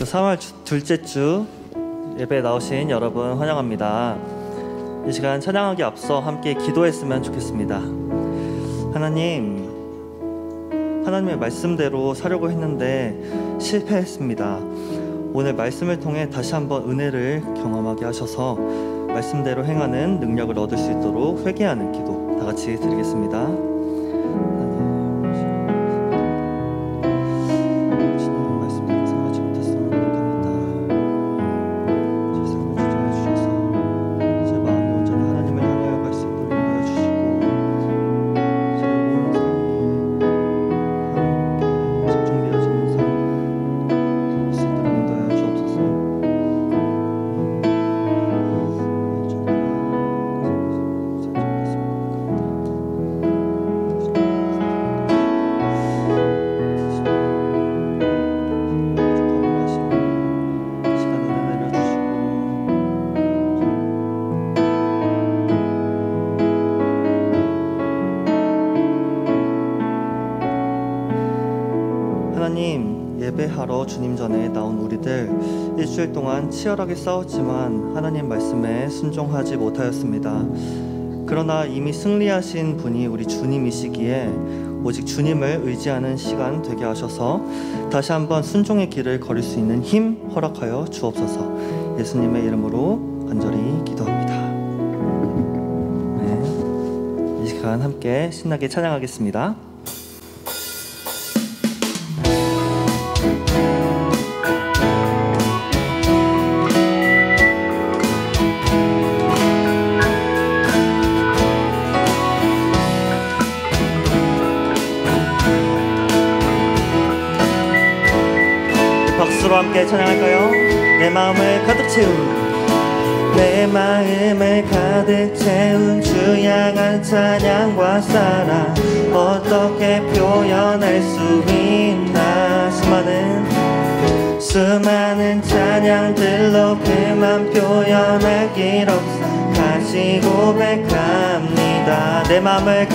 3월 둘째 주 예배에 나오신 여러분 환영합니다. 이 시간 찬양하기 앞서 함께 기도했으면 좋겠습니다. 하나님의 말씀대로 살려고 했는데 실패했습니다. 오늘 말씀을 통해 다시 한번 은혜를 경험하게 하셔서 말씀대로 행하는 능력을 얻을 수 있도록 회개하는 기도 다 같이 드리겠습니다. 예배하러 주님 전에 나온 우리들 일주일 동안 치열하게 싸웠지만 하나님 말씀에 순종하지 못하였습니다. 그러나 이미 승리하신 분이 우리 주님이시기에 오직 주님을 의지하는 시간 되게 하셔서 다시 한번 순종의 길을 걸을 수 있는 힘 허락하여 주옵소서. 예수님의 이름으로 간절히 기도합니다. 이 시간 함께 신나게 찬양하겠습니다. 박수로 함께 찬양할까요? 내 마음을 가득 채운 주 향한 찬양과 사랑 어떻게 표현할 수 있나. 수많은 찬양들로 그만 표현할 길 없어 다시 고백합니다. 내 마음을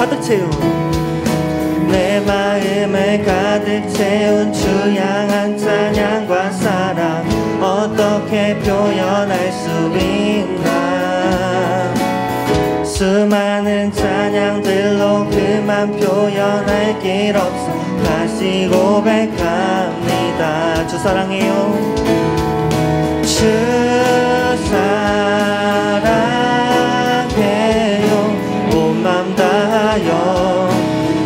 가득 채운 주 향한 찬양과 사랑 어떻게 표현할 수 있나. 수많은 찬양들로 그만 표현할 길 없어 다시 고백합니다. 주 사랑해요. 주 사랑해요. 온 맘 다하여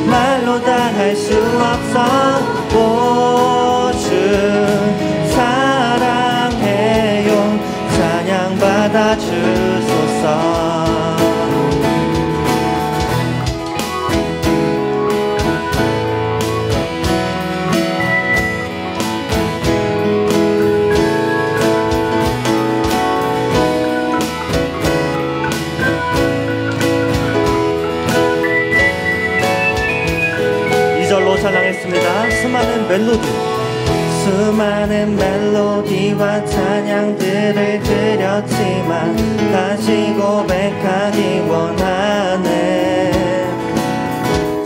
말로 다 할 수 없어. 오 주 사랑해요. 찬양 받아 주소서. 찬양했습니다. 수많은 멜로디와 찬양들을 드렸지만 다시 고백하기 원하네.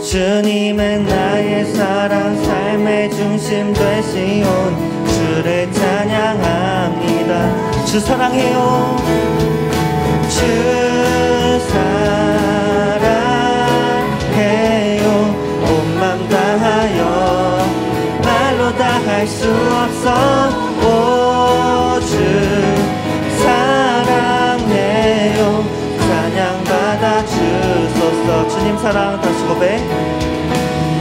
주님은 나의 사랑 삶의 중심 되시온 주를 찬양합니다. 주 사랑해요. 주 사랑해요. 온 맘 다하여 말로 다 할 수 없어. 오 주 사랑해요. 찬양 받아 주소서. 주님 사랑 다시 고백.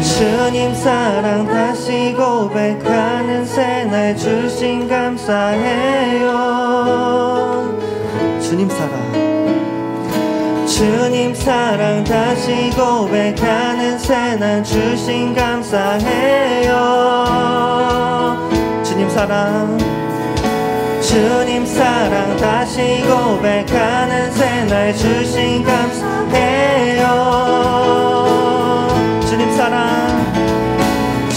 주님 사랑 다시 고백하는 새날 주신 감사해요. 주님 사랑 다시 고백하는 새날 주신 감사해요. 주님 사랑 다시 고백하는 새날 주신 감사해요.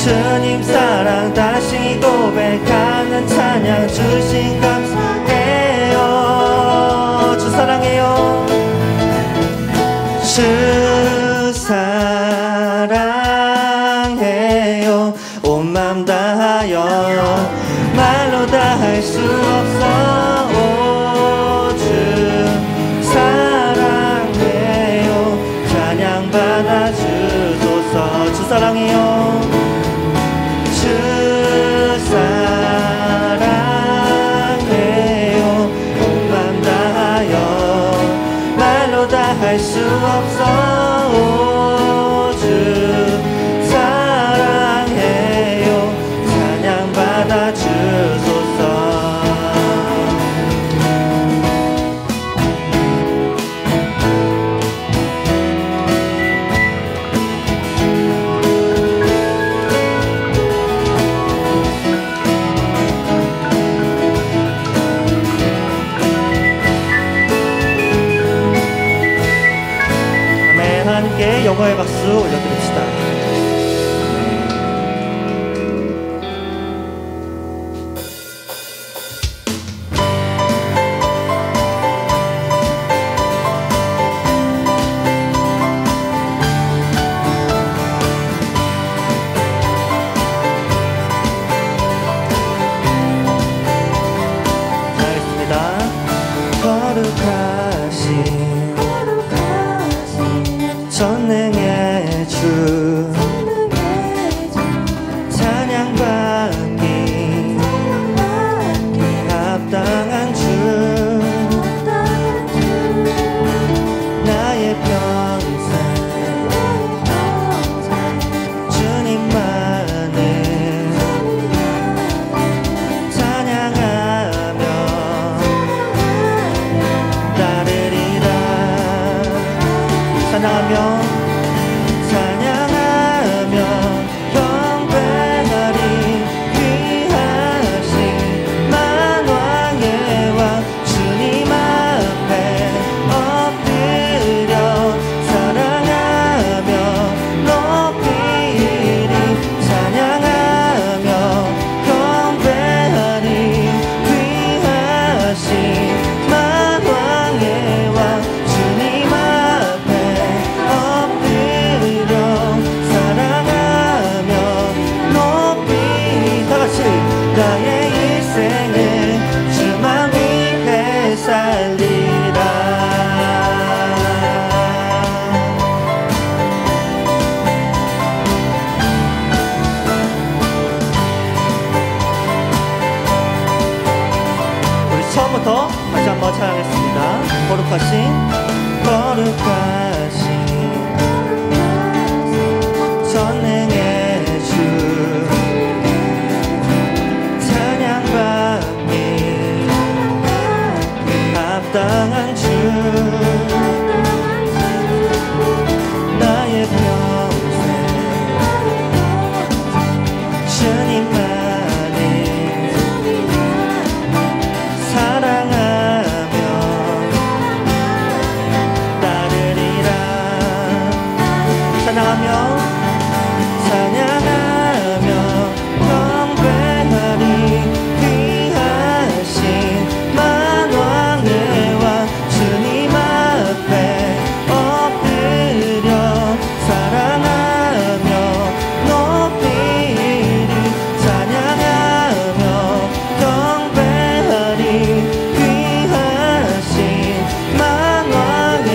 주님 사랑 다시 고백하는 찬양 주신 감사해요. 주 사랑해요. 주 사랑해요. 온 맘 다하여 말로 다 할 수 없어. 오 주 사랑해요. 찬양 받아 주소서. 주 사랑해요. 주 사랑해요. 온 맘 다하여 말로 다 할 수 없어. 오 주 사랑해요. 찬양 받아 주소서. 함께 영광의 박수 올려드립시다. 잘하겠습니다. 거룩하신 전능의 주 찬양받기 합당한 주 나의 평생 주님만을 찬양하며 따르리라. 찬양하며 나의 일생을 주만 위해 살리라. 우리 처음부터 다시 한번 찬양하겠습니다. 거룩하신 전능의 주 합당한 주 나의 평생 주님만을 사랑하며 따르리라. 찬양하며 경배하리. 귀하신 만왕의 왕 주님 앞에 엎드려 사랑하며 높이리. 찬양하며 경배하리. 귀하신 만왕의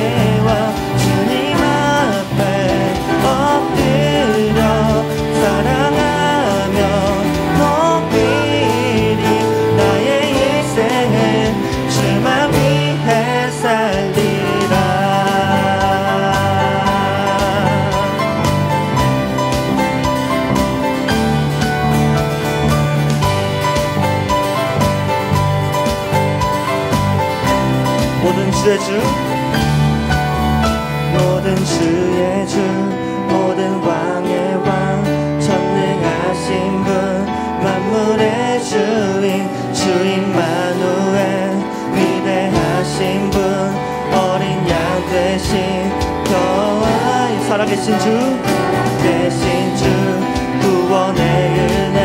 왕 주님 앞에 엎드려 사랑하며 높이리. 나의 일생을 주만 위해 살리라. 모든 주의 주, 모든 주의 주, 모든 왕의 왕, 전능하신 분, 만물의 주인, 주 임마누엘, 위대하신 분, 어린 양 되신 여호와의 살아계신 주 대신 주, 구원의 은혜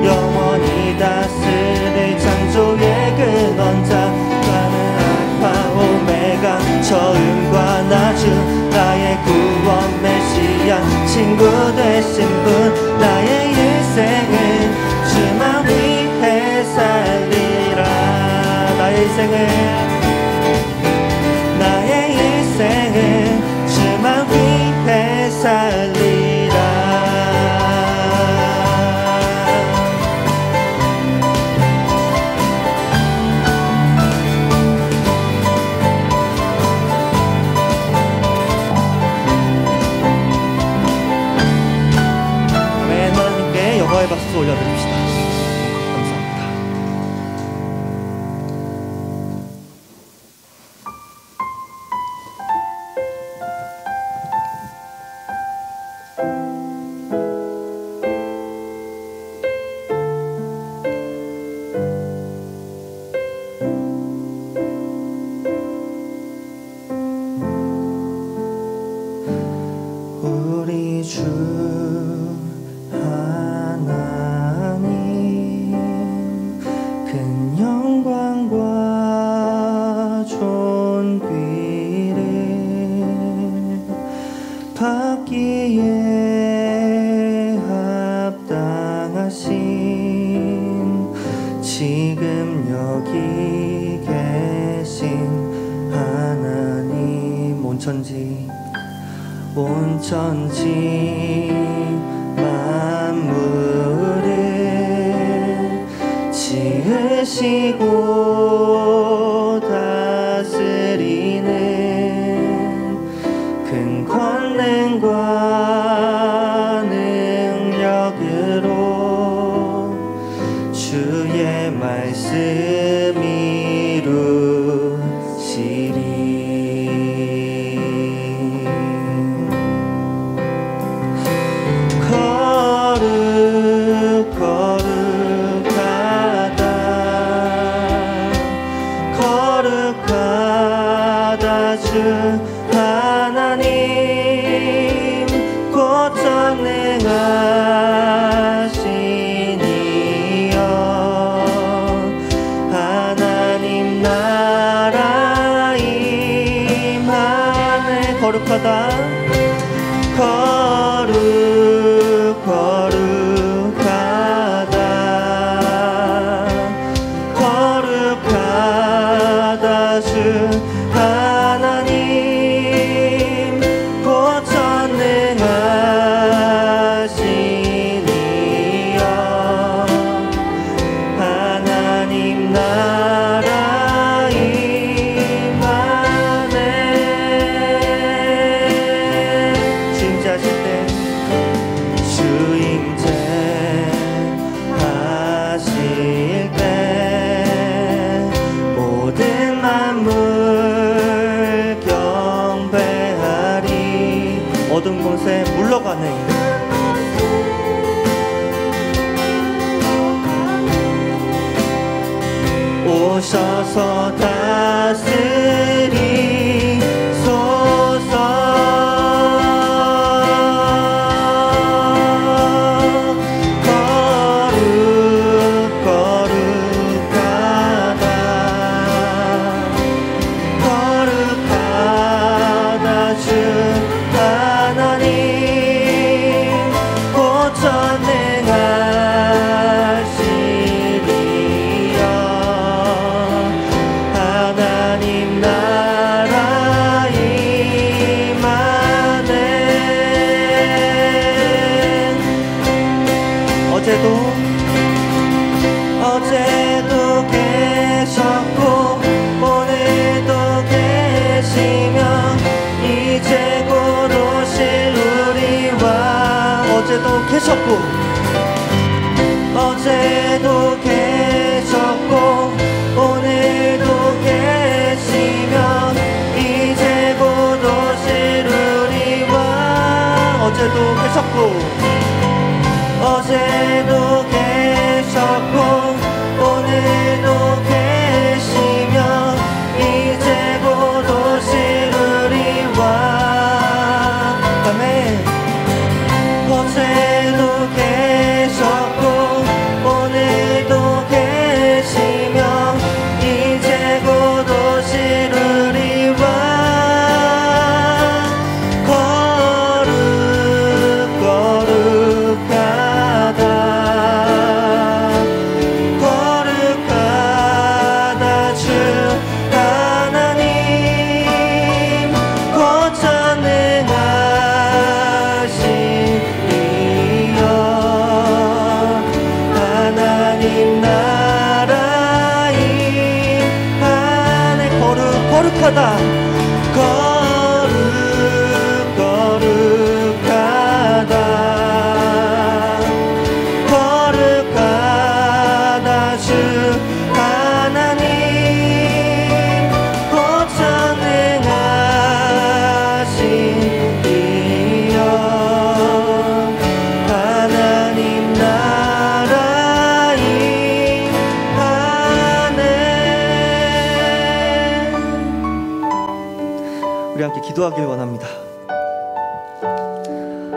영원히 다스릴 창조의 근원자, 나는 알파 오메가 처음과 나중, 나의 구원 메시아 친구 되신 분, 나의 일생 박수 올려드립시다. 감사합니다. 우리 주 하나님 큰 영광과 존귀를 받기에 합당하신 지금 여기 계신 하나님 온 천지 만물을 지으시고 다스리는 큰 권능과 능력으로 주의 말씀 이루시리. 거룩하다 주 하나님 곧 전능하신 이여 하나님 나라 임하네. 거룩하다 거룩하다 주 하나님 곧 전능하신 이여 하나님 나라 임하네. 주임자실 때 주임제 하실 때 모든 만물 경배하리. 어두운 곳에 물러가네. 오셔서 다스리소서. 거룩하다 주 하나님 곧 전능하신 이여 하나님 나라 임하네. 어제도 계셨고 오늘도 계시며 이제 곧 오실 우리와. 어제도 계셨고 오늘도 계시며 이제 곧 오실 우리와. 어제도 계셨고 오늘도 계시며 이제 곧 오실 우리와. 아멘. 어제도 계셨고 오늘도 계시며 이제 곧 오실 우리와. 거룩하다 기도하길 원합니다.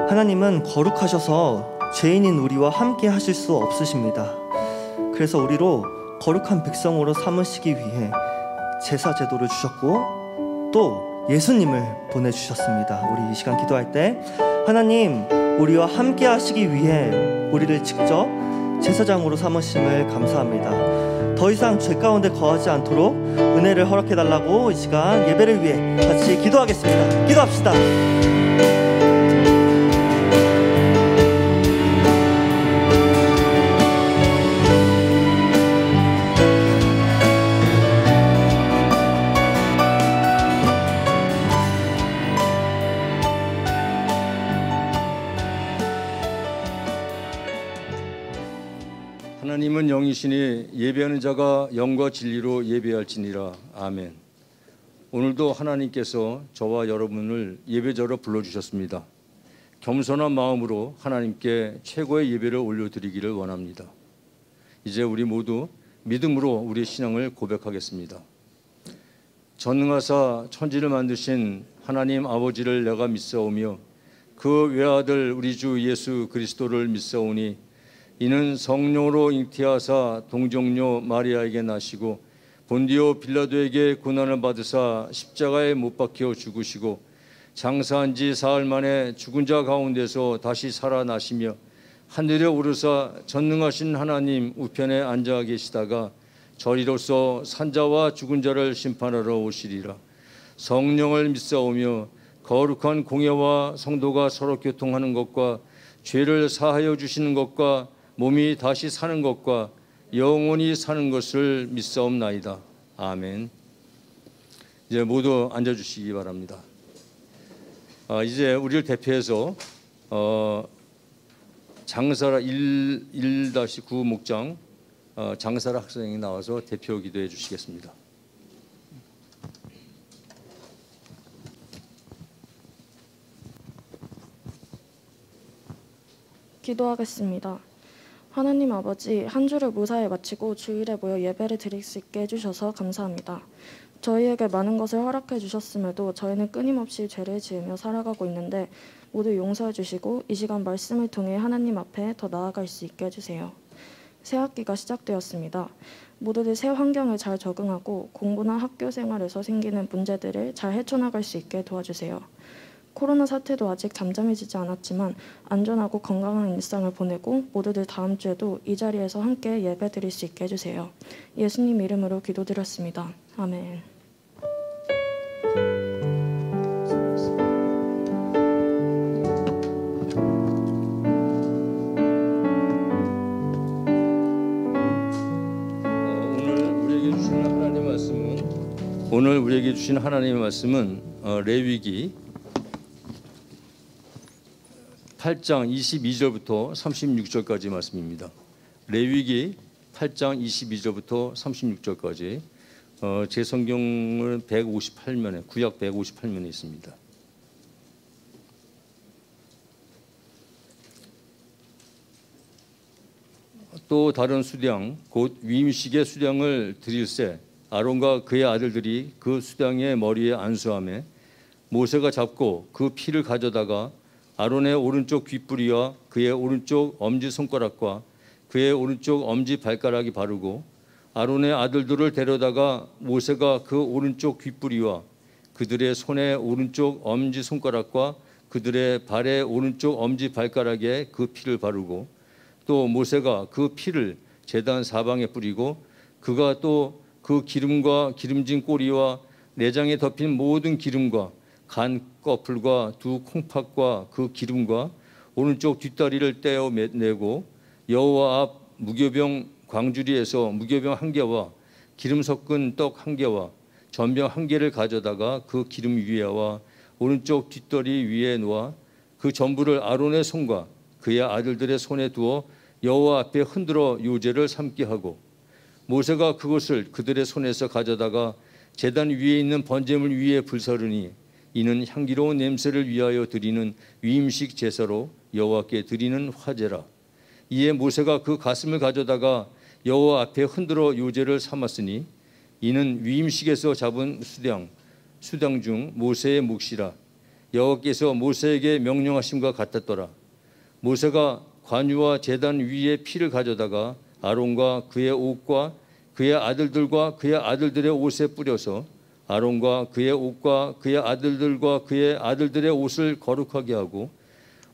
하나님은 거룩하셔서 죄인인 우리와 함께 하실 수 없으십니다. 그래서 우리로 거룩한 백성으로 삼으시기 위해 제사 제도를 주셨고 또 예수님을 보내주셨습니다. 우리 이 시간 기도할 때 하나님, 우리와 함께 하시기 위해 우리를 직접 제사장으로 삼으심을 감사합니다. 더 이상 죄 가운데 거하지 않도록 은혜를 허락해달라고 이 시간 예배를 위해 같이 기도하겠습니다. 기도합시다. 하나님은 영이시니 예배하는 자가 영과 진리로 예배할지니라. 아멘. 오늘도 하나님께서 저와 여러분을 예배자로 불러주셨습니다. 겸손한 마음으로 하나님께 최고의 예배를 올려드리기를 원합니다. 이제 우리 모두 믿음으로 우리 신앙을 고백하겠습니다. 전능하사 천지를 만드신 하나님 아버지를 내가 믿사오며 그 외아들 우리 주 예수 그리스도를 믿사오니 이는 성령으로 잉태하사 동정녀 마리아에게 나시고 본디오 빌라도에게 고난을 받으사 십자가에 못 박혀 죽으시고 장사한 지 사흘 만에 죽은 자 가운데서 다시 살아나시며 하늘에 오르사 전능하신 하나님 우편에 앉아 계시다가 저리로서 산자와 죽은 자를 심판하러 오시리라. 성령을 믿사오며 거룩한 공예와 성도가 서로 교통하는 것과 죄를 사하여 주시는 것과 몸이 다시 사는 것과 영원히 사는 것을 믿사옵나이다. 아멘. 이제 모두 앉아주시기 바랍니다. 이제 우리를 대표해서 장사라 1-9 목장 장사라 학생이 나와서 대표 기도해 주시겠습니다. 기도하겠습니다. 하나님 아버지, 한 주를 무사히 마치고 주일에 모여 예배를 드릴 수 있게 해주셔서 감사합니다. 저희에게 많은 것을 허락해 주셨음에도 저희는 끊임없이 죄를 지으며 살아가고 있는데 모두 용서해 주시고 이 시간 말씀을 통해 하나님 앞에 더 나아갈 수 있게 해주세요. 새 학기가 시작되었습니다. 모두들 새 환경에 잘 적응하고 공부나 학교 생활에서 생기는 문제들을 잘 헤쳐나갈 수 있게 도와주세요. 코로나 사태도 아직 잠잠해지지 않았지만 안전하고 건강한 일상을 보내고 모두들 다음 주에도 이 자리에서 함께 예배 드릴 수 있게 해주세요. 예수님 이름으로 기도드렸습니다. 아멘. 오늘 우리에게 주신 하나님의 말씀은 레위기 8장 22절부터 36절까지 말씀입니다. 레위기 8장 22절부터 36절까지 제 성경은 158면에 구약 158면에 있습니다. 또 다른 수량 곧 위임식의 수량을 드릴새 아론과 그의 아들들이 그 수량의 머리에 안수하며 모세가 잡고 그 피를 가져다가 아론의 오른쪽 귓뿌리와 그의 오른쪽 엄지손가락과 그의 오른쪽 엄지발가락이 바르고 아론의 아들들을 데려다가 모세가 그 오른쪽 귓뿌리와 그들의 손의 오른쪽 엄지손가락과 그들의 발의 오른쪽 엄지발가락에 그 피를 바르고 또 모세가 그 피를 제단 사방에 뿌리고 그가 또 그 기름과 기름진 꼬리와 내장에 덮인 모든 기름과 간 꺼풀과 두 콩팥과 그 기름과 오른쪽 뒷다리를 떼어내고 여호와 앞 무교병 광주리에서 무교병 한 개와 기름 섞은 떡 한 개와 전병 한 개를 가져다가 그 기름 위에와 오른쪽 뒷다리 위에 놓아 그 전부를 아론의 손과 그의 아들들의 손에 두어 여호와 앞에 흔들어 요제를 삼게 하고 모세가 그것을 그들의 손에서 가져다가 제단 위에 있는 번제물 위에 불사르니 이는 향기로운 냄새를 위하여 드리는 위임식 제사로 여호와께 드리는 화제라. 이에 모세가 그 가슴을 가져다가 여호와 앞에 흔들어 요제를 삼았으니 이는 위임식에서 잡은 수량 수당 중 모세의 몫이라. 여호와께서 모세에게 명령하심과 같았더라. 모세가 관유와 제단 위에 피를 가져다가 아론과 그의 옷과 그의 아들들과 그의 아들들의 옷에 뿌려서 아론과 그의 옷과 그의 아들들과 그의 아들들의 옷을 거룩하게 하고,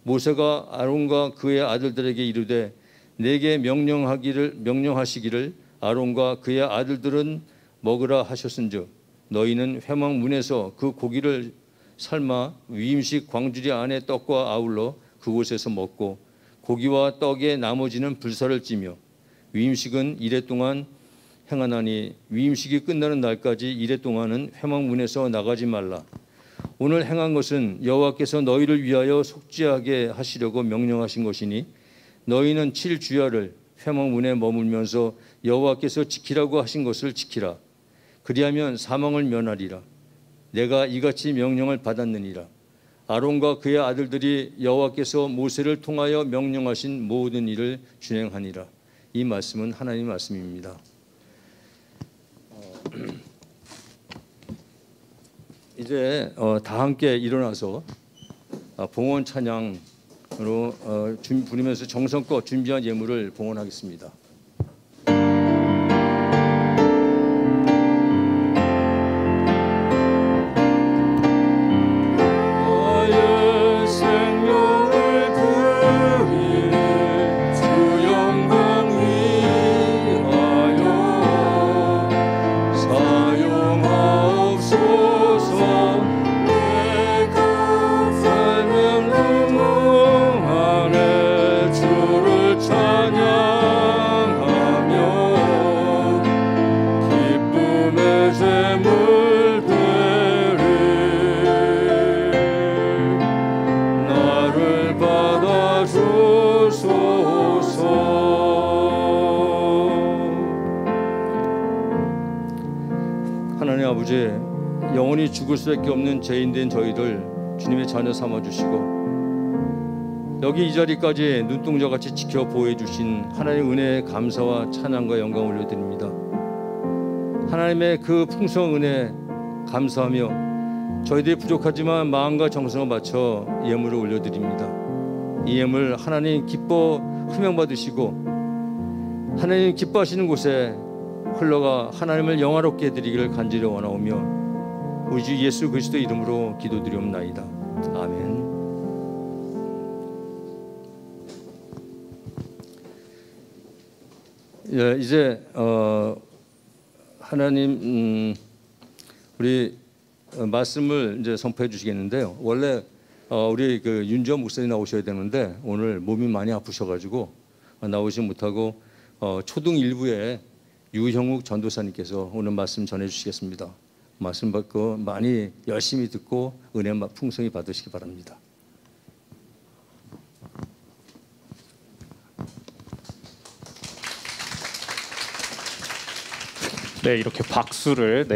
모세가 아론과 그의 아들들에게 이르되 내게 명령하시기를 아론과 그의 아들들은 먹으라 하셨은즉 너희는 회막 문에서 그 고기를 삶아 위임식 광주리 안에 떡과 아울러 그곳에서 먹고 고기와 떡의 나머지는 불사를 찌며 위임식은 이래 동안 행하나니 위임식이 끝나는 날까지 이래 동안은 회막 문에서 나가지 말라. 오늘 행한 것은 여호와께서 너희를 위하여 속죄하게 하시려고 명령하신 것이니 너희는 7주야를 회막 문에 머물면서 여호와께서 지키라고 하신 것을 지키라. 그리하면 사망을 면하리라. 내가 이같이 명령을 받았느니라. 아론과 그의 아들들이 여호와께서 모세를 통하여 명령하신 모든 일을 준행하니라. 이 말씀은 하나님의 말씀입니다. 이제 다 함께 일어나서 봉헌 찬양으로 부르면서 정성껏 준비한 예물을 봉헌하겠습니다. 하나님 아버지, 영원히 죽을 수밖에 없는 죄인된 저희들 주님의 자녀 삼아주시고 여기 이 자리까지 눈동자같이 지켜 보호해주신 하나님의 은혜에 감사와 찬양과 영광 올려드립니다. 하나님의 그 풍성한 은혜 감사하며 저희들이 부족하지만 마음과 정성을 바쳐 예물을 올려드립니다. 이 예물 하나님 기뻐 흠양받으시고 하나님 기뻐하시는 곳에 흘러가 하나님을 영화롭게 해드리기를 간절히 원하오며 우리 주 예수 그리스도 이름으로 기도드리옵나이다. 아멘. 예, 이제 하나님 우리 말씀을 이제 선포해 주시겠는데요. 원래 우리 그 윤지원 목사님 나오셔야 되는데 오늘 몸이 많이 아프셔가지고 나오지 못하고 초등 1부에 유형욱 전도사님께서 오늘 말씀 전해주시겠습니다. 말씀 받고 많이 열심히 듣고 은혜 풍성히 받으시기 바랍니다. 네, 이렇게 박수를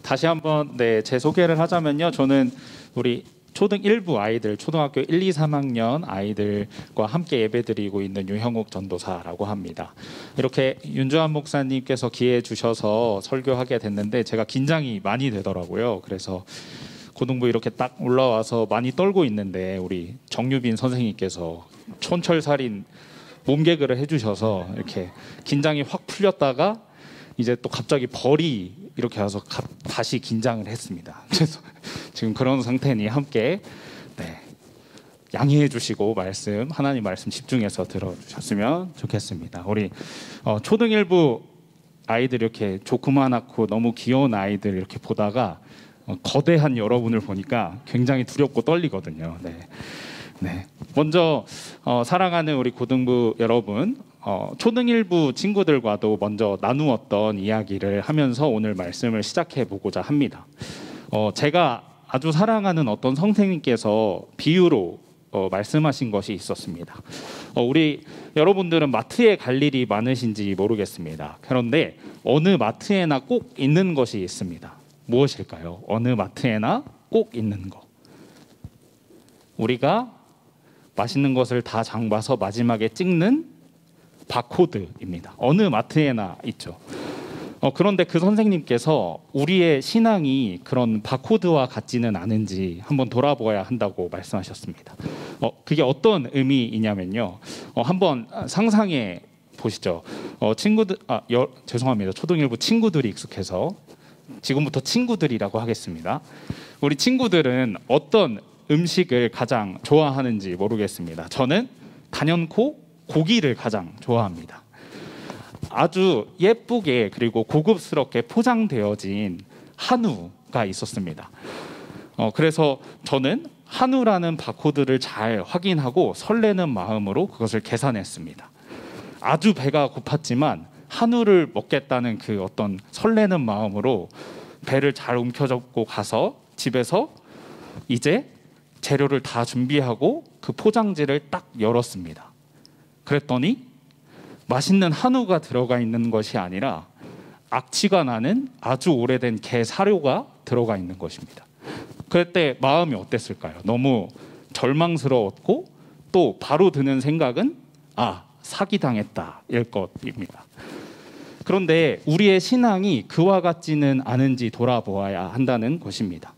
다시 한번 제 소개를 하자면요. 저는 우리 초등 1부 아이들, 초등학교 1, 2, 3학년 아이들과 함께 예배드리고 있는 유형욱 전도사라고 합니다. 이렇게 윤주환 목사님께서 기회해 주셔서 설교하게 됐는데 제가 긴장이 많이 되더라고요. 그래서 고등부 이렇게 딱 올라와서 많이 떨고 있는데 우리 정유빈 선생님께서 촌철살인 몸개그를 해주셔서 이렇게 긴장이 확 풀렸다가 이제 또 갑자기 벌이 이렇게 와서 다시 긴장을 했습니다. 그래서 지금 그런 상태니 함께 양해해 주시고 하나님 말씀 집중해서 들어주셨으면 좋겠습니다. 우리 초등 1부 아이들 이렇게 조그만하고 너무 귀여운 아이들 이렇게 보다가 거대한 여러분을 보니까 굉장히 두렵고 떨리거든요. 먼저 사랑하는 우리 고등부 여러분, 초등 1부 친구들과도 먼저 나누었던 이야기를 하면서 오늘 말씀을 시작해 보고자 합니다. 제가 아주 사랑하는 어떤 선생님께서 비유로 말씀하신 것이 있었습니다. 우리 여러분들은 마트에 갈 일이 많으신지 모르겠습니다. 그런데 어느 마트에나 꼭 있는 것이 있습니다. 무엇일까요? 어느 마트에나 꼭 있는 거. 우리가 맛있는 것을 다 장 봐서 마지막에 찍는 바코드입니다. 어느 마트에나 있죠. 그런데 그 선생님께서 우리의 신앙이 그런 바코드와 같지는 않은지 한번 돌아보아야 한다고 말씀하셨습니다. 그게 어떤 의미이냐면요. 한번 상상해 보시죠. 친구들, 죄송합니다. 초등일부 친구들이 익숙해서 지금부터 친구들이라고 하겠습니다. 우리 친구들은 어떤 음식을 가장 좋아하는지 모르겠습니다. 저는 단연코 고기를 가장 좋아합니다. 아주 예쁘게 그리고 고급스럽게 포장되어진 한우가 있었습니다. 그래서 저는 한우라는 바코드를 잘 확인하고 설레는 마음으로 그것을 계산했습니다. 아주 배가 고팠지만 한우를 먹겠다는 그 어떤 설레는 마음으로 배를 잘 움켜잡고 가서 집에서 이제 재료를 다 준비하고 그 포장지를 딱 열었습니다. 그랬더니 맛있는 한우가 들어가 있는 것이 아니라 악취가 나는 아주 오래된 게 사료가 들어가 있는 것입니다. 그때 마음이 어땠을까요? 너무 절망스러웠고 또 바로 드는 생각은 사기당했다 일 것입니다. 그런데 우리의 신앙이 그와 같지는 않은지 돌아보아야 한다는 것입니다.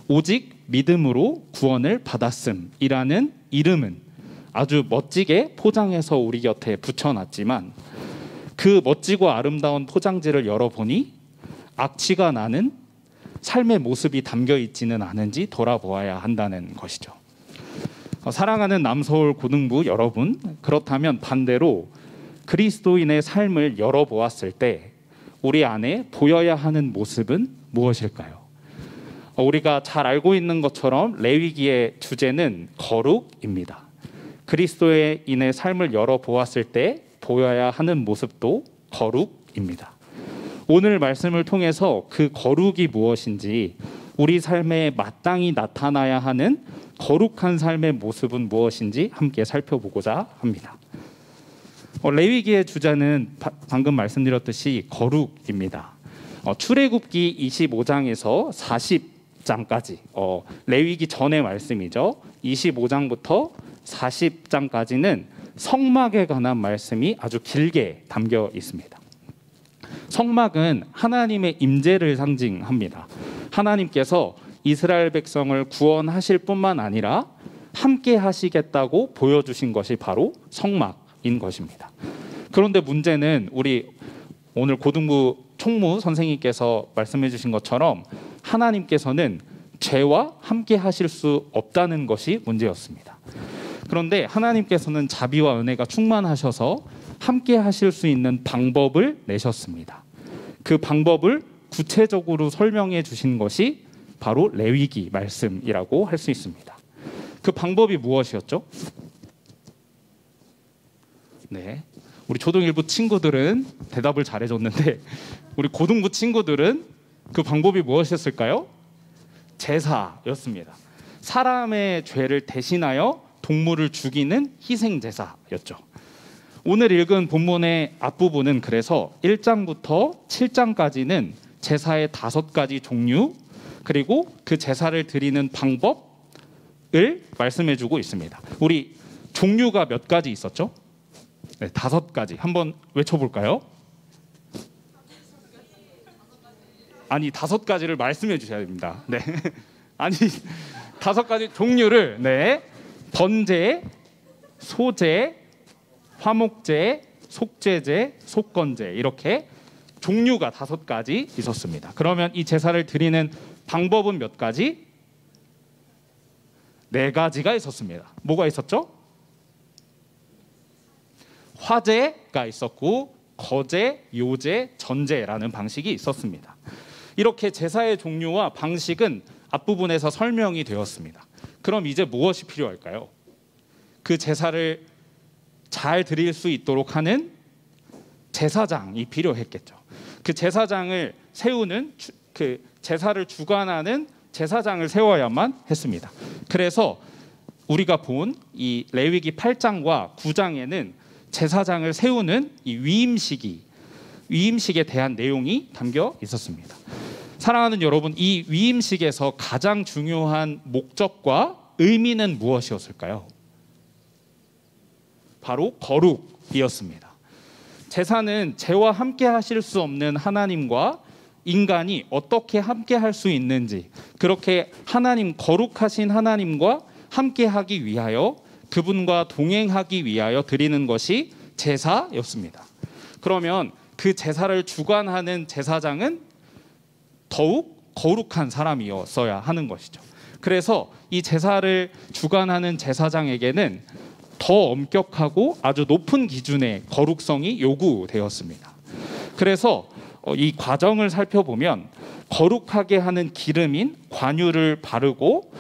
오직 믿음으로 구원을 받았음이라는 이름은 아주 멋지게 포장해서 우리 곁에 붙여놨지만 그 멋지고 아름다운 포장지를 열어보니 악취가 나는 삶의 모습이 담겨 있지는 않은지 돌아보아야 한다는 것이죠. 사랑하는 남서울 고등부 여러분, 그렇다면 반대로 그리스도인의 삶을 열어보았을 때 우리 안에 보여야 하는 모습은 무엇일까요? 우리가 잘 알고 있는 것처럼 레위기의 주제는 거룩입니다. 그리스도인의 삶을 열어보았을 때 보여야 하는 모습도 거룩입니다. 오늘 말씀을 통해서 그 거룩이 무엇인지, 우리 삶에 마땅히 나타나야 하는 거룩한 삶의 모습은 무엇인지 함께 살펴보고자 합니다. 레위기의 주제는 방금 말씀드렸듯이 거룩입니다. 출애굽기 25장에서 40장까지 레위기 전의 말씀이죠. 25장부터 40장까지는 성막에 관한 말씀이 아주 길게 담겨 있습니다. 성막은 하나님의 임재를 상징합니다. 하나님께서 이스라엘 백성을 구원하실 뿐만 아니라 함께 하시겠다고 보여주신 것이 바로 성막인 것입니다. 그런데 문제는 우리 오늘 고등부 총무 선생님께서 말씀해 주신 것처럼 하나님께서는 죄와 함께 하실 수 없다는 것이 문제였습니다. 그런데 하나님께서는 자비와 은혜가 충만하셔서 함께 하실 수 있는 방법을 내셨습니다. 그 방법을 구체적으로 설명해 주신 것이 바로 레위기 말씀이라고 할 수 있습니다. 그 방법이 무엇이었죠? 네, 우리 초등일부 친구들은 대답을 잘해줬는데 우리 고등부 친구들은 그 방법이 무엇이었을까요? 제사였습니다. 사람의 죄를 대신하여 동물을 죽이는 희생제사였죠. 오늘 읽은 본문의 앞부분은 그래서 1장부터 7장까지는 제사의 5가지 종류 그리고 그 제사를 드리는 방법을 말씀해주고 있습니다. 우리 종류가 몇 가지 있었죠? 네, 5가지. 한번 외쳐볼까요? 아니 5가지를 말씀해 주셔야 됩니다. 네, 아니 5가지 종류를 번제, 소제, 화목제, 속죄제, 속건제 이렇게 종류가 5가지 있었습니다. 그러면 이 제사를 드리는 방법은 몇 가지? 4가지가 있었습니다. 뭐가 있었죠? 화제가 있었고 거제, 요제, 전제라는 방식이 있었습니다. 이렇게 제사의 종류와 방식은 앞부분에서 설명이 되었습니다. 그럼 이제 무엇이 필요할까요? 그 제사를 잘 드릴 수 있도록 하는 제사장이 필요했겠죠. 그 제사장을 세우는 그 제사를 주관하는 제사장을 세워야만 했습니다. 그래서 우리가 본 이 레위기 8장과 9장에는 제사장을 세우는 이 위임식에 대한 내용이 담겨 있었습니다. 사랑하는 여러분, 이 위임식에서 가장 중요한 목적과 의미는 무엇이었을까요? 바로 거룩이었습니다. 제사는 죄와 함께 하실 수 없는 하나님과 인간이 어떻게 함께 할 수 있는지, 그렇게 하나님, 거룩하신 하나님과 함께 하기 위하여, 그분과 동행하기 위하여 드리는 것이 제사였습니다. 그러면 그 제사를 주관하는 제사장은 더욱 거룩한 사람이었어야 하는 것이죠. 그래서 이 제사를 주관하는 제사장에게는 더 엄격하고 아주 높은 기준의 거룩성이 요구되었습니다. 그래서 이 과정을 살펴보면 거룩하게 하는 기름인 관유를 바르고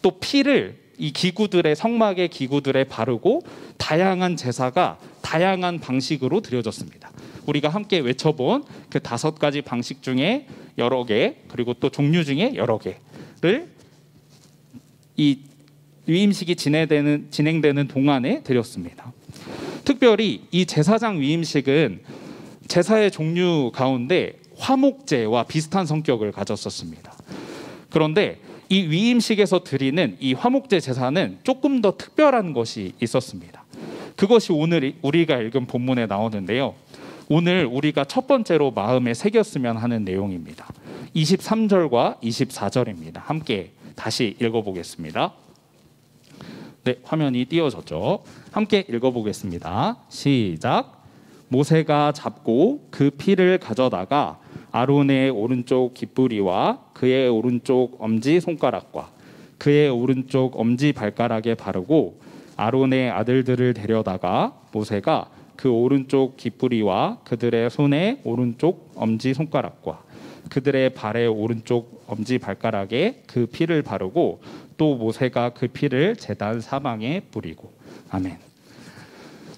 또 피를 이 기구들의, 성막의 기구들에 바르고 다양한 제사가 다양한 방식으로 드려졌습니다. 우리가 함께 외쳐본 그 5가지 방식 중에 여러 개, 그리고 또 종류 중에 여러 개를 이 위임식이 진행되는 동안에 드렸습니다. 특별히 이 제사장 위임식은 제사의 종류 가운데 화목제와 비슷한 성격을 가졌었습니다. 그런데 이 위임식에서 드리는 이 화목제 제사는 조금 더 특별한 것이 있었습니다. 그것이 오늘 우리가 읽은 본문에 나오는데요. 오늘 우리가 첫 번째로 마음에 새겼으면 하는 내용입니다. 23절과 24절입니다. 함께 다시 읽어보겠습니다. 네, 화면이 띄어졌죠. 함께 읽어보겠습니다. 시작. 모세가 잡고 그 피를 가져다가 아론의 오른쪽 깃뿌리와 그의 오른쪽 엄지 손가락과 그의 오른쪽 엄지 발가락에 바르고 아론의 아들들을 데려다가 모세가 그 오른쪽 깃뿌리와 그들의 손의 오른쪽 엄지 손가락과 그들의 발의 오른쪽 엄지 발가락에 그 피를 바르고 또 모세가 그 피를 제단 사방에 뿌리고. 아멘.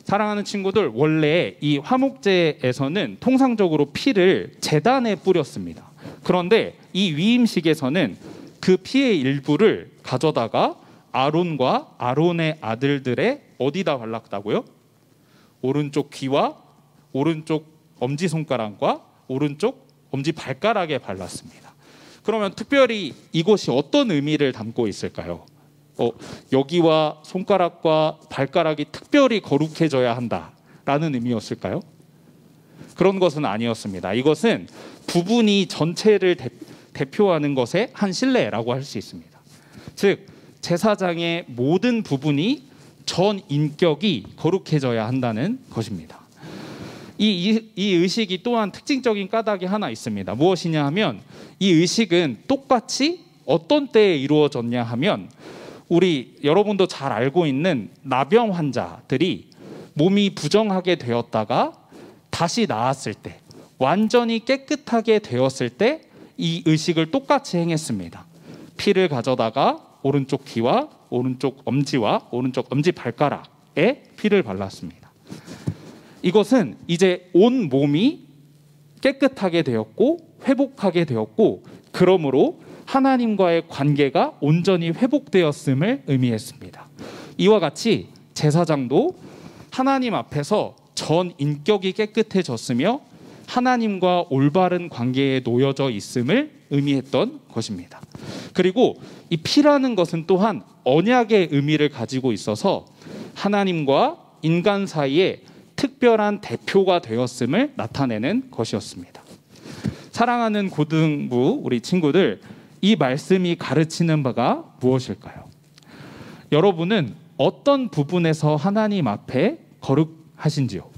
사랑하는 친구들, 원래 이 화목제에서는 통상적으로 피를 제단에 뿌렸습니다. 그런데 이 위임식에서는 그 피의 일부를 가져다가 아론과 아론의 아들들의 어디다 발랐다고요? 오른쪽 귀와 오른쪽 엄지손가락과 오른쪽 엄지발가락에 발랐습니다. 그러면 특별히 이것이 어떤 의미를 담고 있을까요? 여기와 손가락과 발가락이 특별히 거룩해져야 한다라는 의미였을까요? 그런 것은 아니었습니다. 이것은 부분이 전체를 대표하는 것의 한 신뢰라고 할 수 있습니다. 즉 제사장의 모든 부분이 전 인격이 거룩해져야 한다는 것입니다. 이 의식이 또한 특징적인 까닭이 하나 있습니다. 무엇이냐 하면 이 의식은 똑같이 어떤 때에 이루어졌냐 하면 우리 여러분도 잘 알고 있는 나병 환자들이 몸이 부정하게 되었다가 다시 나았을 때, 완전히 깨끗하게 되었을 때 이 의식을 똑같이 행했습니다. 피를 가져다가 오른쪽 귀와 오른쪽 엄지와 오른쪽 엄지 발가락에 피를 발랐습니다. 이것은 이제 온 몸이 깨끗하게 되었고 회복하게 되었고, 그러므로 하나님과의 관계가 온전히 회복되었음을 의미했습니다. 이와 같이 제사장도 하나님 앞에서 전 인격이 깨끗해졌으며 하나님과 올바른 관계에 놓여져 있음을 의미했던 것입니다. 그리고 이 피라는 것은 또한 언약의 의미를 가지고 있어서 하나님과 인간 사이에 특별한 대표가 되었음을 나타내는 것이었습니다. 사랑하는 고등부 우리 친구들, 이 말씀이 가르치는 바가 무엇일까요? 여러분은 어떤 부분에서 하나님 앞에 거룩하신지요?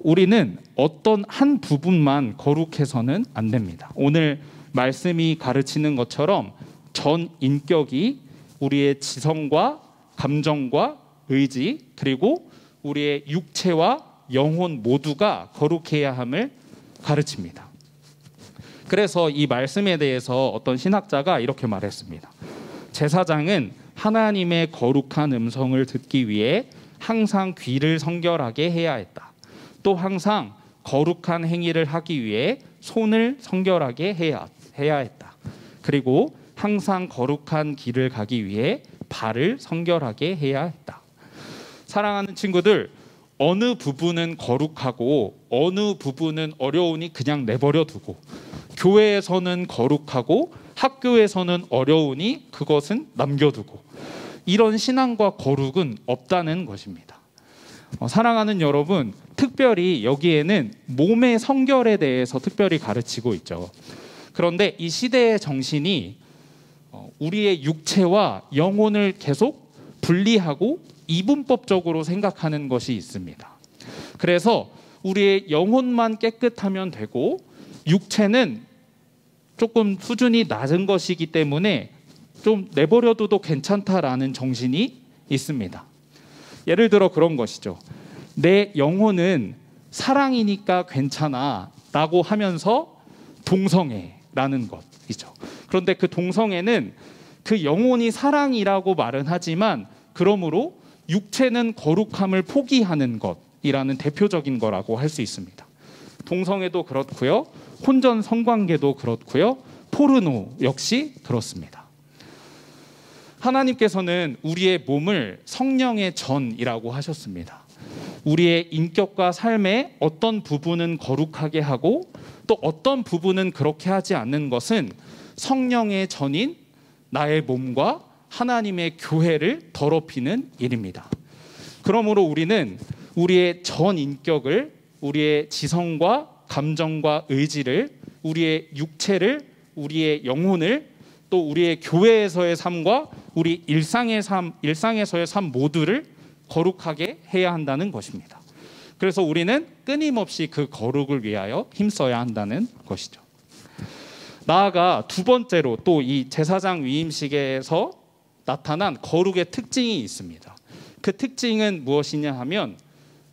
우리는 어떤 한 부분만 거룩해서는 안 됩니다. 오늘 말씀이 가르치는 것처럼 전 인격이 우리의 지성과 감정과 의지, 그리고 우리의 육체와 영혼 모두가 거룩해야 함을 가르칩니다. 그래서 이 말씀에 대해서 어떤 신학자가 이렇게 말했습니다. 제사장은 하나님의 거룩한 음성을 듣기 위해 항상 귀를 성결하게 해야 했다. 또 항상 거룩한 행위를 하기 위해 손을 성결하게 해야 했다. 그리고 항상 거룩한 길을 가기 위해 발을 성결하게 해야 했다. 사랑하는 친구들, 어느 부분은 거룩하고 어느 부분은 어려우니 그냥 내버려 두고, 교회에서는 거룩하고 학교에서는 어려우니 그것은 남겨두고, 이런 신앙과 거룩은 없다는 것입니다. 사랑하는 여러분, 특별히 특별히 여기에는 몸의 성결에 대해서 특별히 가르치고 있죠. 그런데 이 시대의 정신이 우리의 육체와 영혼을 계속 분리하고 이분법적으로 생각하는 것이 있습니다. 그래서 우리의 영혼만 깨끗하면 되고 육체는 조금 수준이 낮은 것이기 때문에 좀 내버려둬도 괜찮다라는 정신이 있습니다. 예를 들어 그런 것이죠. 내 영혼은 사랑이니까 괜찮아 라고 하면서 동성애라는 것이죠. 그런데 그 동성애는 그 영혼이 사랑이라고 말은 하지만 그러므로 육체는 거룩함을 포기하는 것이라는 대표적인 거라고 할 수 있습니다. 동성애도 그렇고요. 혼전 성관계도 그렇고요. 포르노 역시 그렇습니다. 하나님께서는 우리의 몸을 성령의 전이라고 하셨습니다. 우리의 인격과 삶의 어떤 부분은 거룩하게 하고 또 어떤 부분은 그렇게 하지 않는 것은 성령의 전인 나의 몸과 하나님의 교회를 더럽히는 일입니다. 그러므로 우리는 우리의 전 인격을, 우리의 지성과 감정과 의지를, 우리의 육체를, 우리의 영혼을, 또 우리의 교회에서의 삶과 우리 일상에서의 삶 모두를 거룩하게 해야 한다는 것입니다. 그래서 우리는 끊임없이 그 거룩을 위하여 힘써야 한다는 것이죠. 나아가 두 번째로 또 이 제사장 위임식에서 나타난 거룩의 특징이 있습니다. 그 특징은 무엇이냐 하면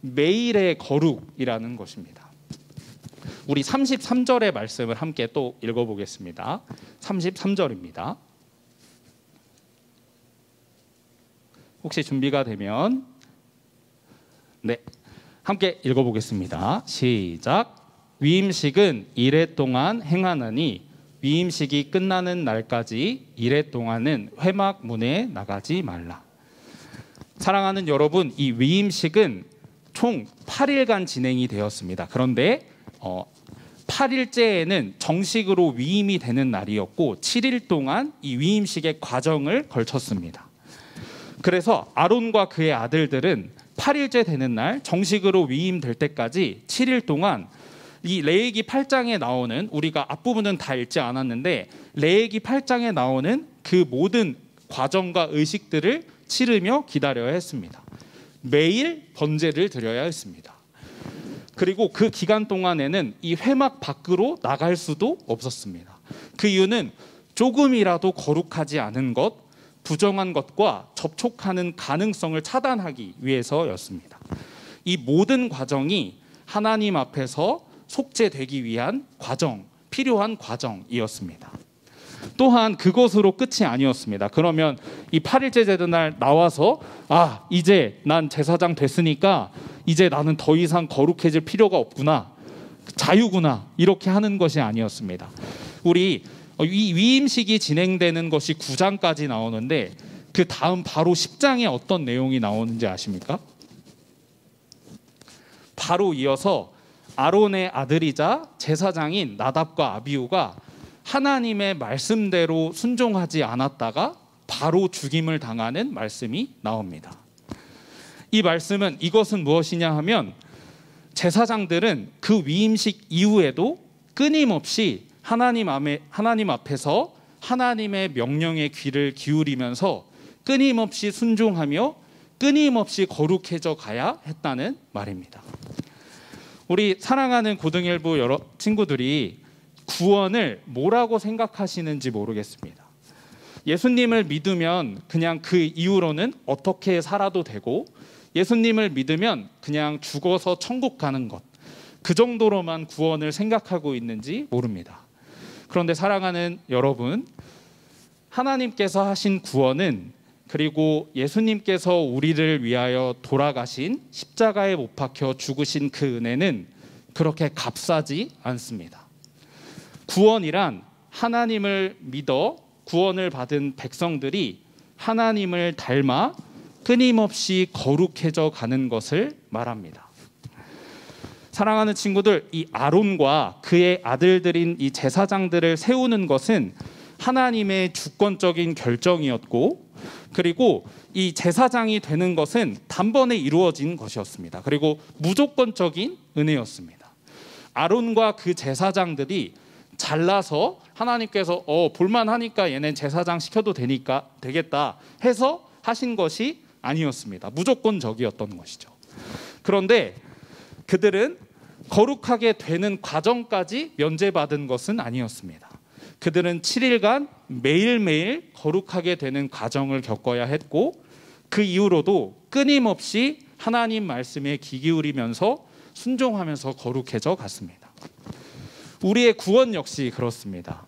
매일의 거룩이라는 것입니다. 우리 33절의 말씀을 함께 또 읽어보겠습니다. 33절입니다. 혹시 준비가 되면 네, 함께 읽어보겠습니다. 시작. 위임식은 이래 동안 행하나니 위임식이 끝나는 날까지 이래 동안은 회막문에 나가지 말라. 사랑하는 여러분, 이 위임식은 총 8일간 진행이 되었습니다. 그런데 8일째에는 정식으로 위임이 되는 날이었고 7일 동안 이 위임식의 과정을 걸쳤습니다. 그래서 아론과 그의 아들들은 8일째 되는 날 정식으로 위임될 때까지 7일 동안 이 레위기 8장에 나오는, 우리가 앞부분은 다 읽지 않았는데 레위기 8장에 나오는 그 모든 과정과 의식들을 치르며 기다려야 했습니다. 매일 번제를 드려야 했습니다. 그리고 그 기간 동안에는 이 회막 밖으로 나갈 수도 없었습니다. 그 이유는 조금이라도 거룩하지 않은 것, 부정한 것과 접촉하는 가능성을 차단하기 위해서였습니다. 이 모든 과정이 하나님 앞에서 속죄되기 위한 과정, 필요한 과정이었습니다. 또한 그것으로 끝이 아니었습니다. 그러면 이 8일째 되는 날 나와서 이제 난 제사장 됐으니까 이제 나는 더 이상 거룩해질 필요가 없구나, 자유구나, 이렇게 하는 것이 아니었습니다. 우리 이 위임식이 진행되는 것이 9장까지 나오는데 그 다음 바로 10장에 어떤 내용이 나오는지 아십니까? 바로 이어서 아론의 아들이자 제사장인 나답과 아비후가 하나님의 말씀대로 순종하지 않았다가 바로 죽임을 당하는 말씀이 나옵니다. 이 말씀은, 이것은 무엇이냐 하면 제사장들은 그 위임식 이후에도 끊임없이 하나님 앞에서 하나님의 명령에 귀를 기울이면서 끊임없이 순종하며 끊임없이 거룩해져 가야 했다는 말입니다. 우리 사랑하는 고등일부 여러 친구들이 구원을 뭐라고 생각하시는지 모르겠습니다. 예수님을 믿으면 그냥 그 이후로는 어떻게 살아도 되고, 예수님을 믿으면 그냥 죽어서 천국 가는 것, 그 정도로만 구원을 생각하고 있는지 모릅니다. 그런데 사랑하는 여러분, 하나님께서 하신 구원은, 그리고 예수님께서 우리를 위하여 돌아가신 십자가에 못 박혀 죽으신 그 은혜는 그렇게 값싸지 않습니다. 구원이란 하나님을 믿어 구원을 받은 백성들이 하나님을 닮아 끊임없이 거룩해져 가는 것을 말합니다. 사랑하는 친구들, 이 아론과 그의 아들들인 이 제사장들을 세우는 것은 하나님의 주권적인 결정이었고, 그리고 이 제사장이 되는 것은 단번에 이루어진 것이었습니다. 그리고 무조건적인 은혜였습니다. 아론과 그 제사장들이 잘나서 하나님께서 볼만하니까 얘는 제사장 시켜도 되겠다 해서 하신 것이 아니었습니다. 무조건적이었던 것이죠. 그런데 그들은 거룩하게 되는 과정까지 면제받은 것은 아니었습니다. 그들은 7일간 매일매일 거룩하게 되는 과정을 겪어야 했고, 그 이후로도 끊임없이 하나님 말씀에 귀 기울이면서 순종하면서 거룩해져 갔습니다. 우리의 구원 역시 그렇습니다.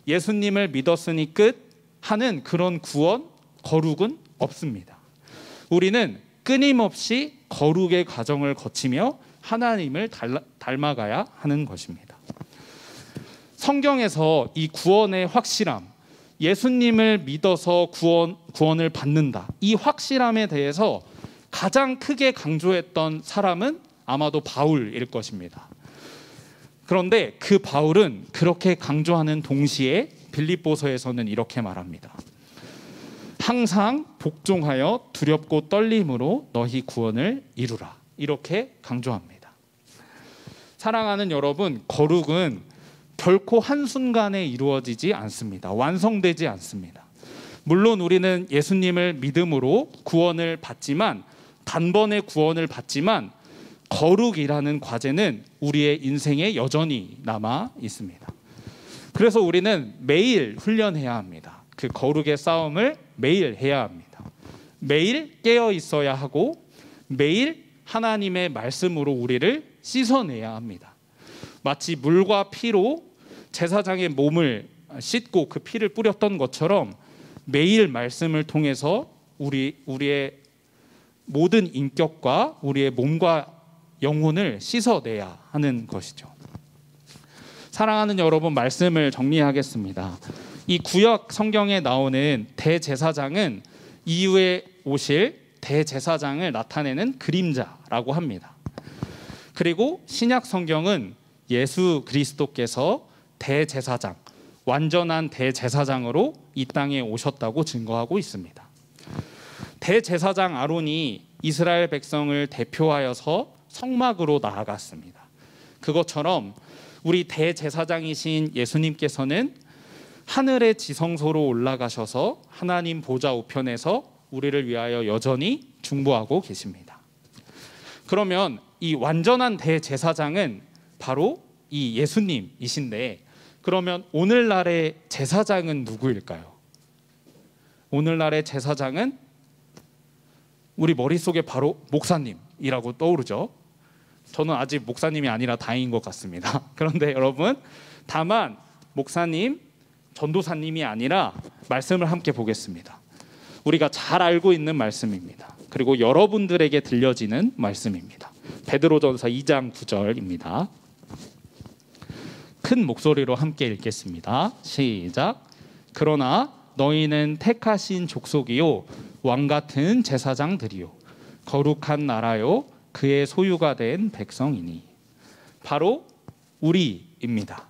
예수님을 믿었으니 끝 하는 그런 구원, 거룩은 없습니다. 우리는 끊임없이 거룩의 과정을 거치며 하나님을 닮아가야 하는 것입니다. 성경에서 이 구원의 확실함, 예수님을 믿어서 구원을 받는다, 이 확실함에 대해서 가장 크게 강조했던 사람은 아마도 바울일 것입니다. 그런데 그 바울은 그렇게 강조하는 동시에 빌립보서에서는 이렇게 말합니다. 항상 복종하여 두렵고 떨림으로 너희 구원을 이루라. 이렇게 강조합니다. 사랑하는 여러분, 거룩은 결코 한순간에 이루어지지 않습니다. 완성되지 않습니다. 물론 우리는 예수님을 믿음으로 구원을 받지만, 단번에 구원을 받지만, 거룩이라는 과제는 우리의 인생에 여전히 남아 있습니다. 그래서 우리는 매일 훈련해야 합니다. 그 거룩의 싸움을 매일 해야 합니다. 매일 깨어 있어야 하고 매일 하나님의 말씀으로 우리를 씻어내야 합니다. 마치 물과 피로 제사장의 몸을 씻고 그 피를 뿌렸던 것처럼 매일 말씀을 통해서 우리의 모든 인격과 우리의 몸과 영혼을 씻어내야 하는 것이죠. 사랑하는 여러분, 말씀을 정리하겠습니다. 이 구약 성경에 나오는 대제사장은 이후에 오실 대제사장을 나타내는 그림자라고 합니다. 그리고 신약 성경은 예수 그리스도께서 대제사장, 완전한 대제사장으로 이 땅에 오셨다고 증거하고 있습니다. 대제사장 아론이 이스라엘 백성을 대표하여서 성막으로 나아갔습니다. 그것처럼 우리 대제사장이신 예수님께서는 하늘의 지성소로 올라가셔서 하나님 보좌 우편에서 우리를 위하여 여전히 중보하고 계십니다. 그러면 이 완전한 대제사장은 바로 이 예수님이신데, 그러면 오늘날의 제사장은 누구일까요? 오늘날의 제사장은 우리 머릿속에 바로 목사님이라고 떠오르죠. 저는 아직 목사님이 아니라 다행인 것 같습니다. 그런데 여러분, 다만 목사님, 전도사님이 아니라 말씀을 함께 보겠습니다. 우리가 잘 알고 있는 말씀입니다. 그리고 여러분들에게 들려지는 말씀입니다. 베드로전서 2장 9절입니다. 큰 목소리로 함께 읽겠습니다. 시작. 그러나 너희는 택하신 족속이요 왕 같은 제사장들이요 거룩한 나라요 그의 소유가 된 백성이니. 바로 우리입니다.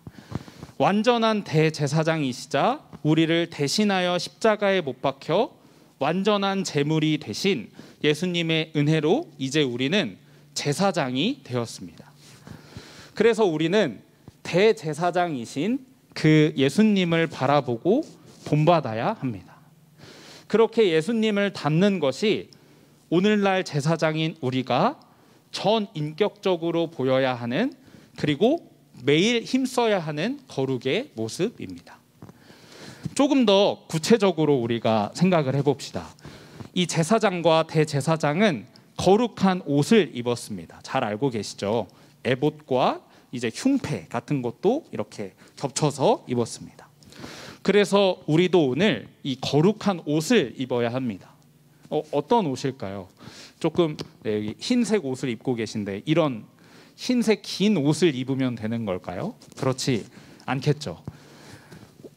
완전한 대제사장이시자 우리를 대신하여 십자가에 못 박혀 완전한 제물이 되신 예수님의 은혜로 이제 우리는 제사장이 되었습니다. 그래서 우리는 대제사장이신 그 예수님을 바라보고 본받아야 합니다. 그렇게 예수님을 닮는 것이 오늘날 제사장인 우리가 전 인격적으로 보여야 하는, 그리고 매일 힘써야 하는 거룩의 모습입니다. 조금 더 구체적으로 우리가 생각을 해봅시다. 이 제사장과 대제사장은 거룩한 옷을 입었습니다. 잘 알고 계시죠? 에봇과 이제 흉패 같은 것도 이렇게 겹쳐서 입었습니다. 그래서 우리도 오늘 이 거룩한 옷을 입어야 합니다. 어떤 옷일까요? 조금 여기 흰색 옷을 입고 계신데 이런 흰색 긴 옷을 입으면 되는 걸까요? 그렇지 않겠죠.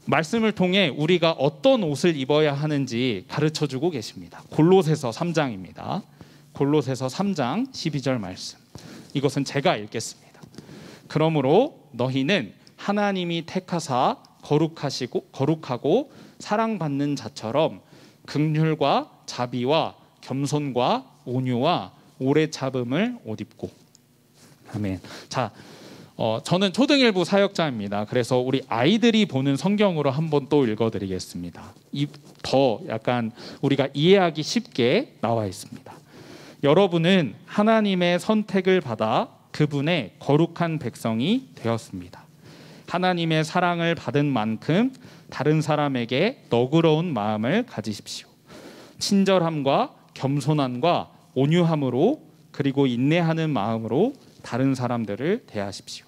말씀을 통해 우리가 어떤 옷을 입어야 하는지 가르쳐주고 계십니다. 골로새서 3장입니다. 골로새서 3장 12절 말씀. 이것은 제가 읽겠습니다. 그러므로 너희는 하나님이 택하사 거룩하고 사랑받는 자처럼 긍휼과 자비와 겸손과 온유와 오래 참음을 옷 입고. 아멘. 자, 저는 초등일부 사역자입니다. 그래서 우리 아이들이 보는 성경으로 한번 또 읽어드리겠습니다. 더 약간 우리가 이해하기 쉽게 나와 있습니다. 여러분은 하나님의 선택을 받아 그분의 거룩한 백성이 되었습니다. 하나님의 사랑을 받은 만큼 다른 사람에게 너그러운 마음을 가지십시오. 친절함과 겸손함과 온유함으로 그리고 인내하는 마음으로 다른 사람들을 대하십시오.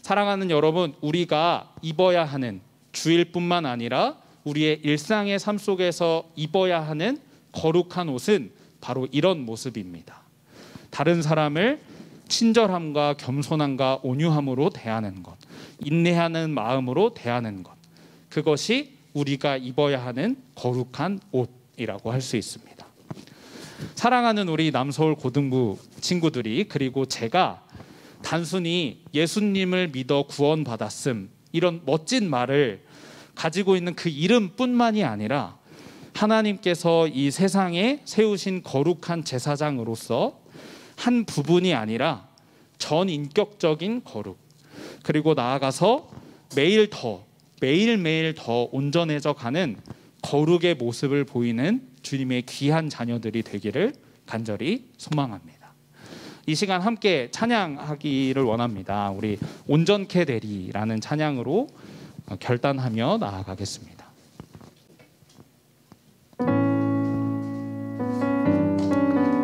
사랑하는 여러분, 우리가 입어야 하는 주일뿐만 아니라 우리의 일상의 삶 속에서 입어야 하는 거룩한 옷은 바로 이런 모습입니다. 다른 사람을 친절함과 겸손함과 온유함으로 대하는 것, 인내하는 마음으로 대하는 것, 그것이 우리가 입어야 하는 거룩한 옷이라고 할 수 있습니다. 사랑하는 우리 남서울 고등부 친구들이, 그리고 제가 단순히 예수님을 믿어 구원받았음, 이런 멋진 말을 가지고 있는 그 이름뿐만이 아니라 하나님께서 이 세상에 세우신 거룩한 제사장으로서 한 부분이 아니라 전인격적인 거룩, 그리고 나아가서 매일매일 더 온전해져 가는 거룩의 모습을 보이는 주님의 귀한 자녀들이 되기를 간절히 소망합니다. 이 시간 함께 찬양하기를 원합니다. 우리 온전케 되리라는 찬양으로 결단하며 나아가겠습니다.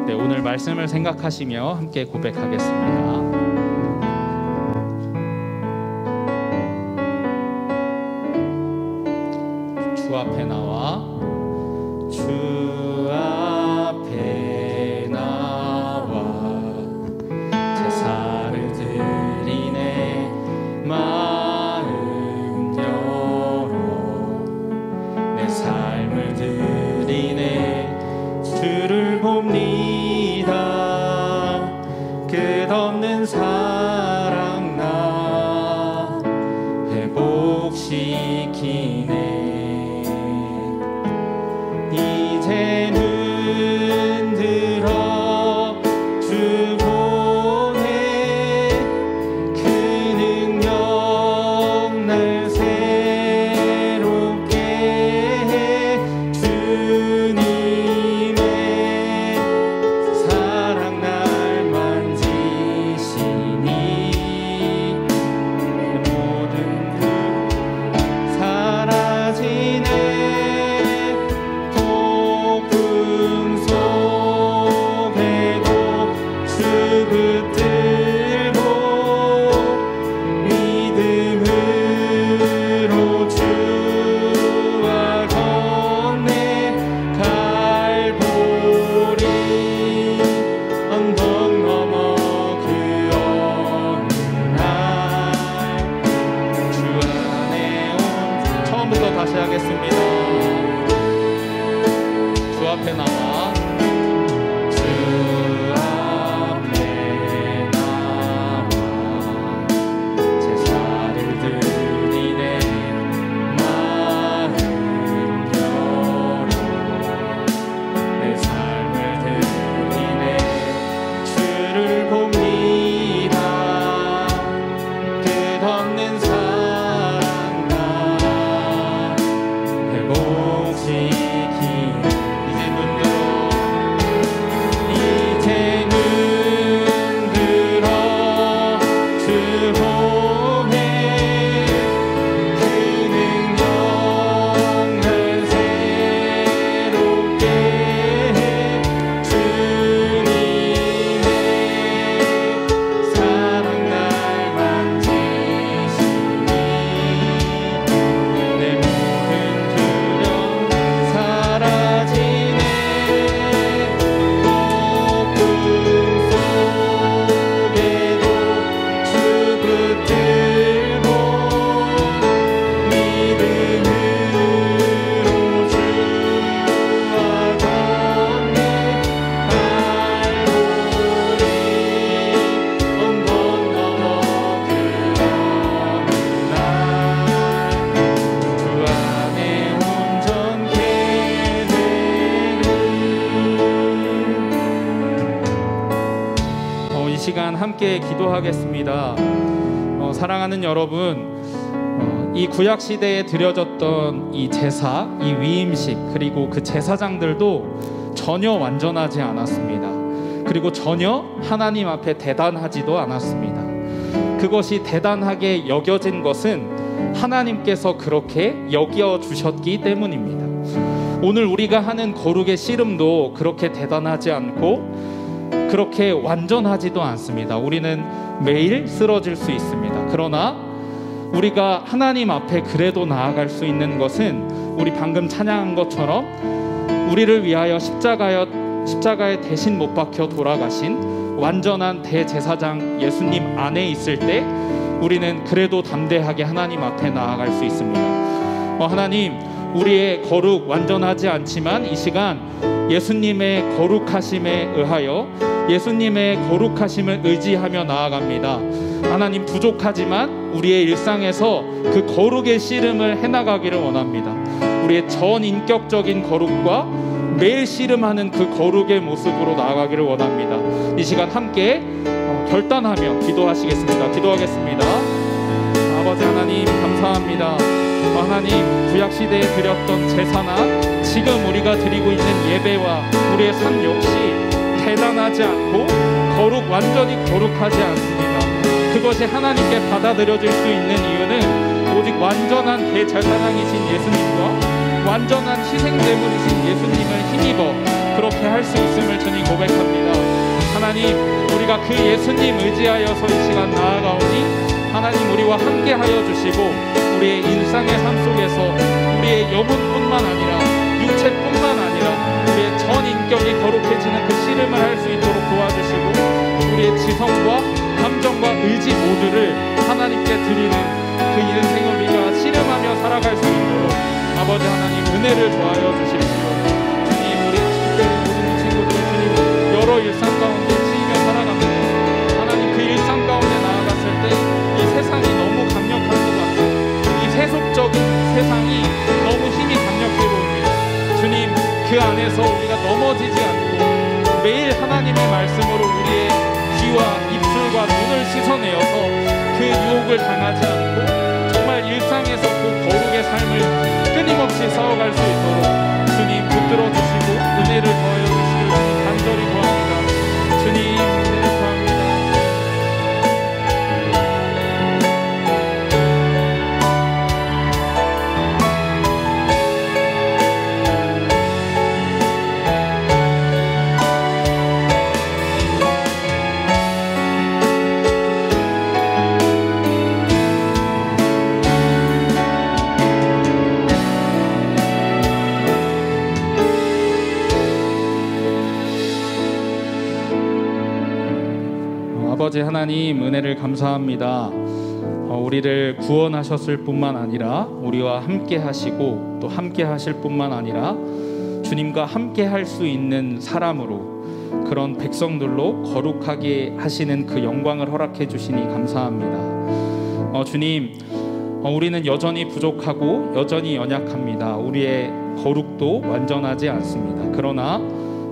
네, 오늘 말씀을 생각하시며 함께 고백하겠습니다. 주 앞에 나와, 주 앞에 나와 제사를 드리네. 마음 열어 내 삶을 드리네. 주를 봅니다. 끝없는 사랑 나 회복시키네. 이제는 들어 주 보내. 그 능력 날 새롭게 해. 주님의 사랑 날 만지시니. 모든 그 함께 기도하겠습니다. 사랑하는 여러분, 이 구약 시대에 드려졌던 이 제사, 이 위임식, 그리고 그 제사장들도 전혀 완전하지 않았습니다. 그리고 전혀 하나님 앞에 대단하지도 않았습니다. 그것이 대단하게 여겨진 것은 하나님께서 그렇게 여겨주셨기 때문입니다. 오늘 우리가 하는 거룩의 씨름도 그렇게 대단하지 않고 그렇게 완전하지도 않습니다. 우리는 매일 쓰러질 수 있습니다. 그러나 우리가 하나님 앞에 그래도 나아갈 수 있는 것은 우리 방금 찬양한 것처럼 우리를 위하여 십자가에 대신 못 박혀 돌아가신 완전한 대제사장 예수님 안에 있을 때 우리는 그래도 담대하게 하나님 앞에 나아갈 수 있습니다. 하나님, 우리의 거룩 완전하지 않지만 이 시간 예수님의 거룩하심에 의하여 예수님의 거룩하심을 의지하며 나아갑니다. 하나님, 부족하지만 우리의 일상에서 그 거룩의 씨름을 해나가기를 원합니다. 우리의 전인격적인 거룩과 매일 씨름하는 그 거룩의 모습으로 나아가기를 원합니다. 이 시간 함께 결단하며 기도하시겠습니다. 기도하겠습니다. 아버지 하나님, 감사합니다. 하나님, 구약시대에 드렸던 제사나 지금 우리가 드리고 있는 예배와 우리의 삶 역시 대단하지 않고 완전히 거룩하지 않습니다. 그것이 하나님께 받아들여질 수 있는 이유는 오직 완전한 대제사장이신 예수님과 완전한 희생제물이신 예수님을 힘입어 그렇게 할 수 있음을 주님 고백합니다. 하나님, 우리가 그 예수님 의지하여서 이 시간 나아가오니 하나님, 우리와 함께하여 주시고 우리의 일상의 삶 속에서 우리의 영혼뿐만 아니라 육체뿐만 아니라 우리의 전 인격이 거룩해지는 그 씨름을 할 수 있도록 도와주시고 우리의 지성과 감정과 의지 모두를 하나님께 드리는 그 인생을 우리가 씨름하며 살아갈 수 있도록 아버지 하나님 은혜를 더하여 주십시오. 주님, 우리 모든 친구들 주님 여러 일상 가운데 지으며 살아갑니다. 하나님, 그 일상 가운데 나아갔을 때 이 세상이 너무 강력한 것 같아요. 이 세속적인 세상이 너무 힘이 강력해 보입니다. 주님, 그 안에서 우리가 넘어지지 않고 매일 하나님의 말씀으로 우리의 귀와 입술과 눈을 씻어내어서 그 유혹을 당하지 않고 정말 일상에서 그 거룩의 삶을 끊임없이 싸워갈 수 있도록 주님 붙들어 주시고 은혜를 더하여 주시길 간절히 구합니다. 주님, 은혜를 구합니다. 아버지 하나님, 은혜를 감사합니다. 우리를 구원하셨을 뿐만 아니라 우리와 함께 하시고 또 함께 하실 뿐만 아니라 주님과 함께 할 수 있는 사람으로 그런 백성들로 거룩하게 하시는 그 영광을 허락해 주시니 감사합니다. 주님, 우리는 여전히 부족하고 여전히 연약합니다. 우리의 거룩도 완전하지 않습니다. 그러나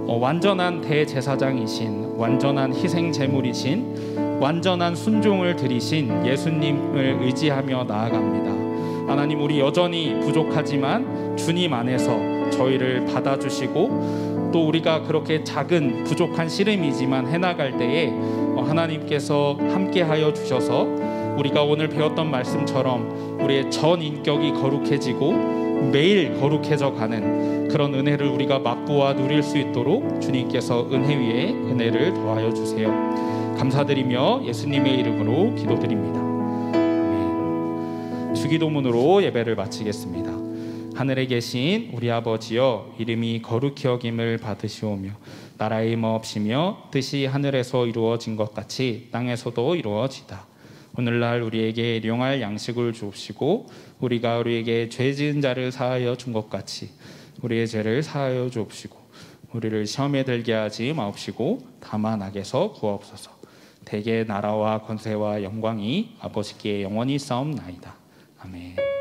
완전한 대제사장이신 완전한 희생제물이신 완전한 순종을 드리신 예수님을 의지하며 나아갑니다. 하나님, 우리 여전히 부족하지만 주님 안에서 저희를 받아주시고 또 우리가 그렇게 작은 부족한 씨름이지만 해나갈 때에 하나님께서 함께하여 주셔서 우리가 오늘 배웠던 말씀처럼 우리의 전 인격이 거룩해지고 매일 거룩해져 가는 그런 은혜를 우리가 맛보아 누릴 수 있도록 주님께서 은혜 위에 은혜를 더하여 주세요. 감사드리며 예수님의 이름으로 기도드립니다. 아멘. 주기도문으로 예배를 마치겠습니다. 하늘에 계신 우리 아버지여, 이름이 거룩히 여김을 받으시오며 나라의 임하옵시며 뜻이 하늘에서 이루어진 것 같이 땅에서도 이루어지다. 오늘날 우리에게 일용할 양식을 주옵시고 우리가 우리에게 죄 지은 자를 사하여 준 것 같이 우리의 죄를 사하여 주옵시고 우리를 시험에 들게 하지 마옵시고 다만 악에서 구하옵소서. 대개 나라와 권세와 영광이 아버지께 영원히 싸움나이다. 아멘.